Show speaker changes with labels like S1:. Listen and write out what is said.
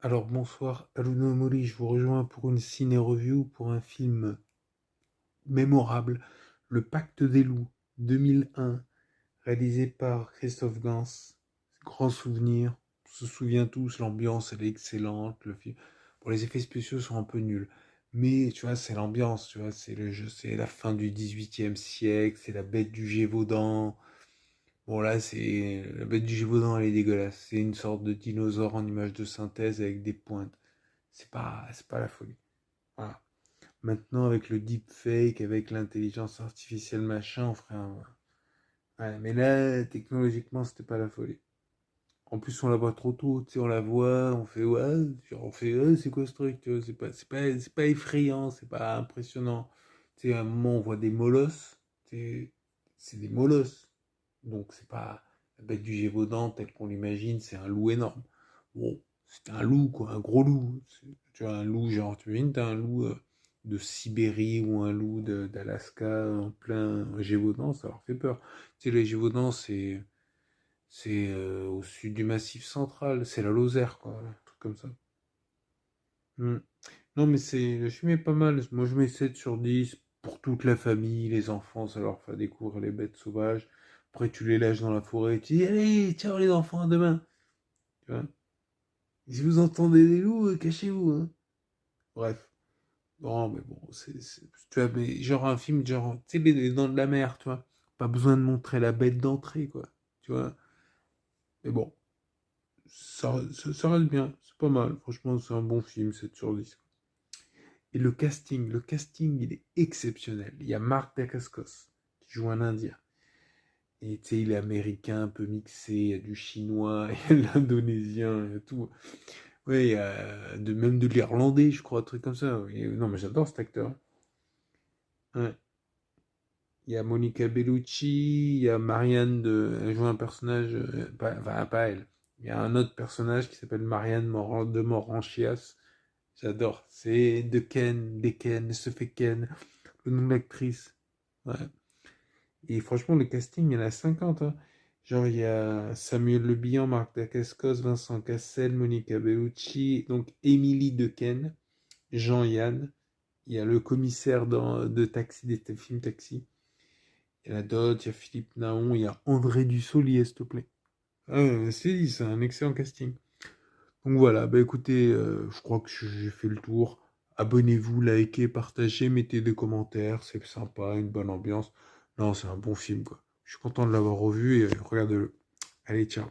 S1: Alors bonsoir, Aluna Moli, je vous rejoins pour une ciné-review pour un film mémorable, Le Pacte des loups, 2001, réalisé par Christophe Gans. Grand souvenir, on se souvient tous, l'ambiance elle est excellente, le film. Bon, les effets spéciaux sont un peu nuls, mais tu vois, c'est l'ambiance, tu vois, c'est le jeu, c'est la fin du XVIIIe siècle, c'est la bête du Gévaudan. Bon là, c'est la bête du Gévaudan, elle est dégueulasse. C'est une sorte de dinosaure en image de synthèse avec des pointes. C'est pas la folie. Voilà. Maintenant, avec le deepfake, avec l'intelligence artificielle, machin, on ferait un. Ouais, mais là, technologiquement, c'était pas la folie. En plus, on la voit trop tôt, tu sais, on la voit, on fait ouais, genre, on fait c'est quoi ce truc, tu vois, c'est pas effrayant, c'est pas impressionnant. Tu sais, à un moment, on voit des molosses, c'est des molosses. Donc, c'est pas la bête du Gévaudan tel qu'on l'imagine, c'est un loup énorme. Bon, c'était un loup, quoi, un gros loup. Tu vois, un loup, genre, tu imagines, t'as un loup de Sibérie ou un loup d'Alaska en plein Gévaudan, ça leur fait peur. Tu sais, les Gévaudan, c'est au sud du Massif central, c'est la Lozère, quoi, un truc comme ça. Hmm. Non, mais le film est pas mal. Moi, je mets 7 sur 10 pour toute la famille, les enfants, ça leur fait découvrir les bêtes sauvages. Après, tu les lâches dans la forêt et tu dis, allez, ciao les enfants, à demain. Tu vois. Si vous entendez des loups, cachez-vous, hein. Bref. Non, mais bon, tu vois, mais genre un film, genre, tu sais, les dents de la mer, tu vois. Pas besoin de montrer la bête d'entrée, quoi. Tu vois. Mais bon, ça reste bien, c'est pas mal. Franchement, c'est un bon film, 7 sur 10. Et le casting, il est exceptionnel. Il y a Marc Dacascos qui joue un Indien. Et tu sais, il est américain, un peu mixé, il y a du chinois, il y a de l'indonésien, il y a tout. Ouais, il y a même de l'irlandais, je crois, un truc comme ça. Non, mais j'adore cet acteur. Ouais. Il y a Monica Bellucci, il y a Marianne elle joue un personnage, pas elle. Il y a un autre personnage qui s'appelle Marianne de Moranchias. J'adore. C'est Ken, se fait Ken, le nom de l'actrice. Ouais. Et franchement, le casting, il y en a 50, hein. Genre, il y a Samuel Le Bihan, Marc Dacascos, Vincent Cassel, Monica Bellucci, donc Émilie Dequesne, Jean-Yann. Il y a le commissaire de Taxi, des films Taxi. Il y a la Dot, il y a Philippe Naon, il y a André Dussolier, s'il te plaît. Ah, c'est un excellent casting. Donc voilà, bah écoutez, je crois que j'ai fait le tour. Abonnez-vous, likez, partagez, mettez des commentaires, c'est sympa, une bonne ambiance. Non, c'est un bon film, quoi. Je suis content de l'avoir revu et regardez-le. Allez, ciao.